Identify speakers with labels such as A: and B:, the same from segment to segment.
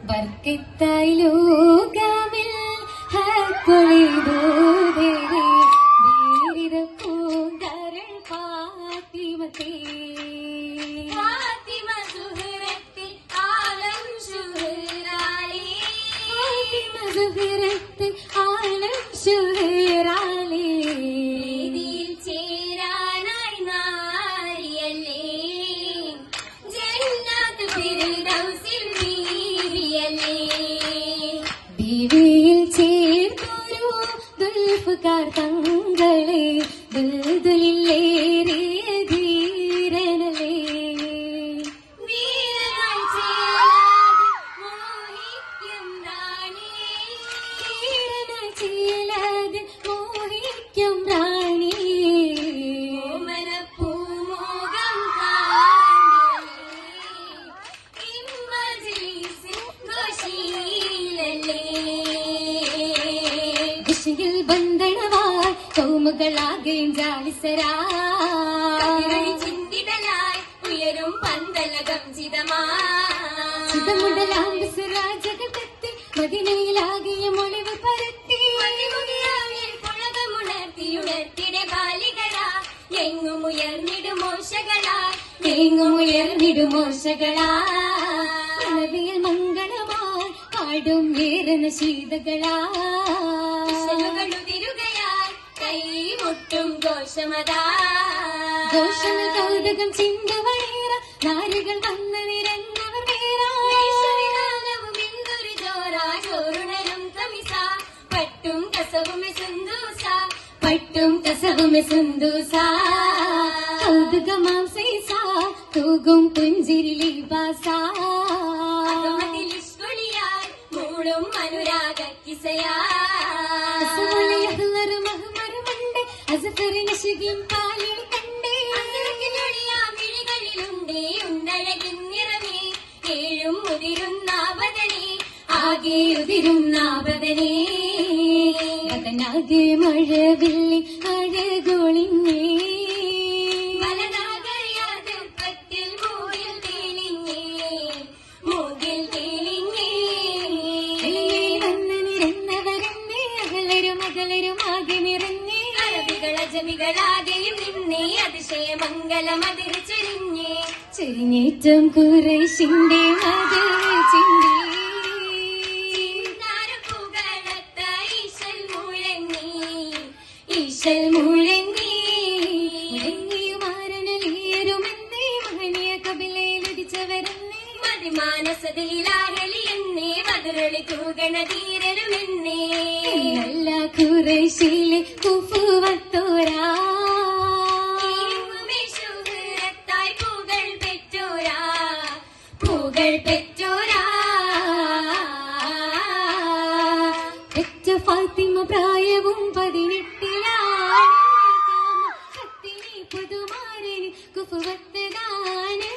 A: ബർക്കത്തായി ലോകമിൽ ഹക്കൊളിതോതേരെ വീരിത പൂങ്കരൾ ഫാത്തിമത്തേ ഫാത്തിമ സുഹറത്തിൽ ആലം ശുഹറാലി ഫാത്തിമ സുഹറത്തിൽ ആലം ശുഹറാലി ഇതിൽ ചേരാനായി നാരിയല്ലേ ജന്നത്ത് ഫിർദൗസിൽ ബീവിയിൽ ചേർത്തൊരു ദുൽഫുകാർ തങ്ങളെ ദുൽദുലില്ലേറിയ ധീരനല്ലേ വീരനായി ചേലാതെ മോഹിക്കും റാണി ബന്ധനവായി കൗമുകളാകെയും ജാലിസരാ ചിന്തിതലായി ഉയരും പന്തലകം ചിതമുടലാജകത്തിൽ മദിനയിലാകിയ മൊളിവ് പരത്തി പുളകമുണർത്തിയുണർത്തിടെ ബാലികളാ എങ്ങുമുയർന്നിടുമോശകളാ നബിയിൽ മംഗളമായി പാടും ഏറന ശീതകളാ കൈമുട്ടും ഘോഷമതാ ഘോഷമ കൗതുകം ചിന്തവൈറ നാരികൾ വന്ന് നിരന്നവർ വേറാവും എന്തൊരു ജോറാ ചോറുണരും കമിസ പട്ടും കസവുമെ സുന്ദൂസ കൗതുകമാം സൈസ തൂകും പുഞ്ചിരി ലിബാസ മൂളും അനുരാഗ കിസയാ പാലിൽ കണ്ടേ വിളികളിലുണ്ടേ ഉന്നഴകിൻ നിറമേ ഏഴും ഉതിരുന്നാവതനെ ആകെ ഉതിരുന്നാവതനെ അതനാകെ മഴവില്ലി അഴകൊളിഞ്ഞേ വലതാകയാതിർപ്പത്തിൽ മൂകിൽ തേലിഞ്ഞേ വന്ന് നിരന്നവരെന്നേ അകലരും ആകെ നിറഞ്ഞേ ജമികളാകെയും നിന്നേ അതിശയമംഗലമതിൽ ചെരിഞ്ഞേറ്റം കുറേശിന്റെ മതിൽ ചിന്തി ഈശൽ മുഴങ്ങി മുഴങ്ങിയുമാരനലിയരുമെന്നേ മഹനീയ കപിലയിലുദിച്ചവരെന്നേ മതിമാനസതിലാകലിയെന്നേ മധുരളി തൂകണതീരരുമെന്നേ നല്ല കുറേശിലെ കുഫുവത്തോരാ പെറ്റ ഫാത്തിമ പ്രായവും 18 പുതുമാരന് കുഫുവത്തതാണ്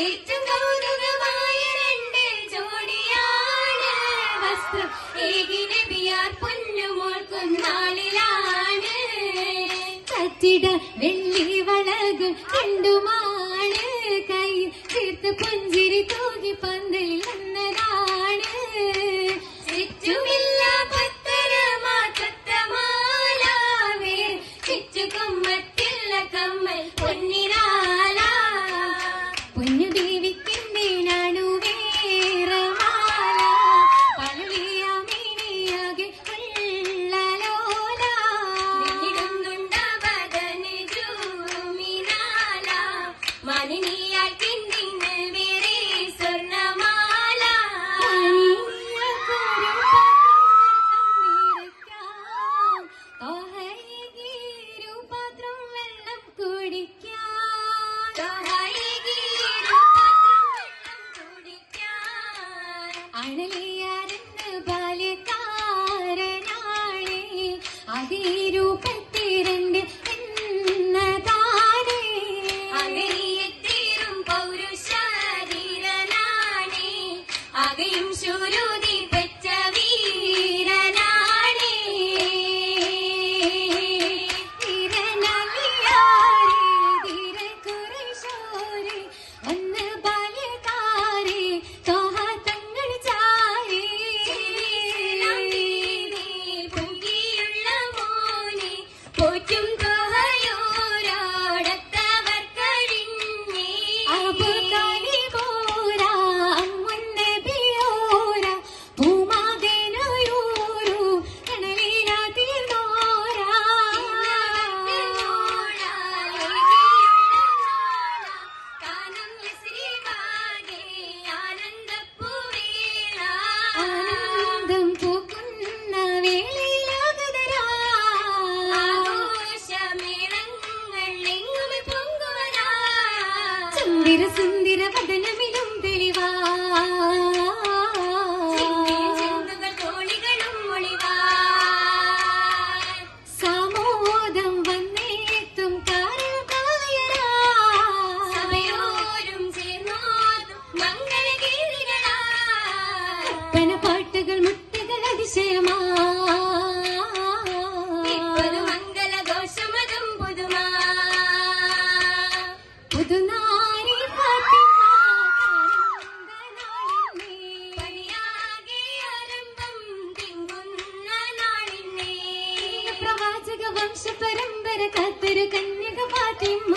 A: ഏറ്റവും കൗതുകമായ 2 ജോഡിയാണ് വസ്ത്രം ഏകിനബിയാർ പൊന്നുമോൾക്കുന്നാളിലാണ് കത്തിട വെള്ളി വളകൾ കണ്ടുമാണ് കൈ ചേർത്ത് പുഞ്ചിരി തൂകി പന്തലിൽ വന്നതാണ് ചുറ്റുമില്ല പത്തരമാല വേർ ചുറ്റുകൊമ്മത്തില്ല കമ്മൽ പൊന്നിനാല പൊന്നു ദേവിക്കിന്റെ നാണു വേറെ മാല പഴവിയ മീനിയാകെ ഉള്ളലോല ഇടുന്നുണ്ടവതന് ജൂമിനാല മനിനിയാൽ കിണ്ടിന് വേറെ സ്വർണമാല പാത്രം വെള്ളം കുടിക്കാൻ അണലിയാരെന്ന് ബാല്യക്കാരനാണേ അതീരൂപത്തിരണ്ട് എന്നതാണേ അകലിയെത്തീരും സുന്ദര സുന്ദര വദനമിലും തെളിവാ തോളികളും ഒളിവാ സാമോദം വന്നേത്തും സഭയോരും ചേർന്നോതും മംഗളഗീതികളാ ഒപ്പന പാട്ടുകൾ മുട്ടുകൾ അതിശയമാ മംഗളഘോഷമതും പുതുമാ പുതുനാരി പ്രവാചക വംശ പരമ്പര കാത്തൊരു കന്യക ഫാത്തിമ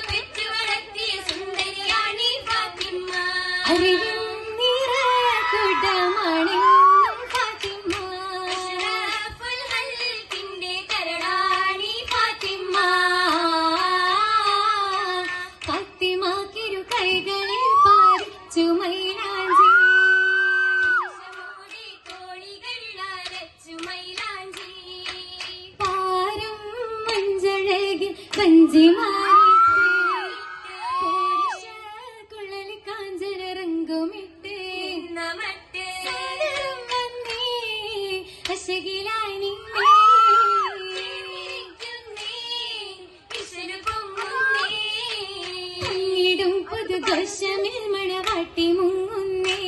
A: പെറ്റു വളർത്തിയ സുന്ദരിയാണി ഫാത്തിമ അറിവിൻ നിറകുടമണി ഫാത്തിമ അഷ്റഫുൽ ഖൽഖിന്റെ കരടാണി ഫാത്തിമ ഫാത്തിമ കിരു കൈകളിൽ പാരിച്ചു മൈലാഞ്ചി തോളികൾ അരച്ചു മൈലാഞ്ചി പാരം മഞ്ചഴകിൽ കുഴലി കാഞ്ചന റങ്കുമിട്ട് അശകിലായി നിന്നേ ും പുതുഘോഷമിൽ മണവാട്ടി മുങ്ങുന്നേ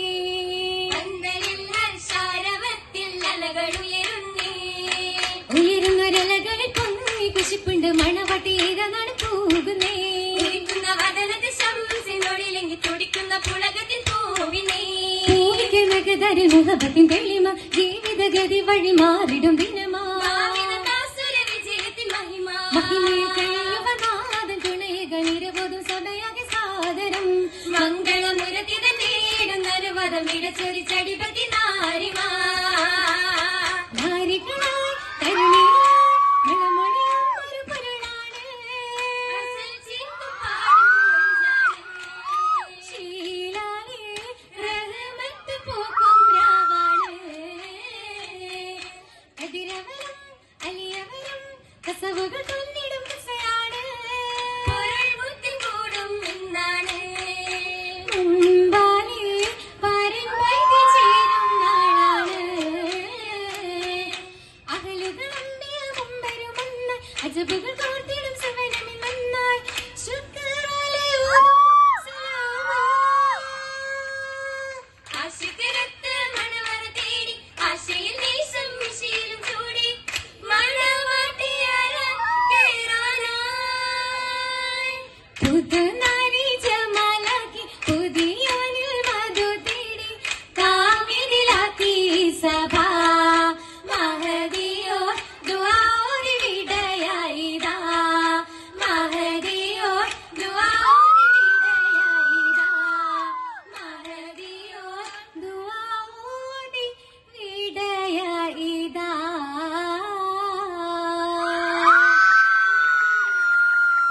A: ശാരവത്തിൽ അലകൾ ഉയരുന്നേ ഉയരുന്നൊരലകളിൽ പൊങ്ങി കുശിപ്പുണ്ട് മണവാട്ടി ഏതാണ് പോകുന്നേ വദനത്തിൽ ശംസിനൊഴിലെങ്കിൽ തുടിക്കുന്ന പുളകത്തിൽ പൂവിനേ പൂവിക്കനകതരിൽ മുഖത്തിൻ തെളിമ ജീവിതഗതി വഴി മാറിടും ദിനമാ വിജയത്തിൻ മഹിമ മഹിമയിൽ കഴിയുവനാഥൻ തുണയുക നിരവോതും സഭയാകെ സാദരം മംഗളമുരതിത നേടുന്നൊരു വധം ഇടച്ചൊരി ചടിപതി നാരിമാ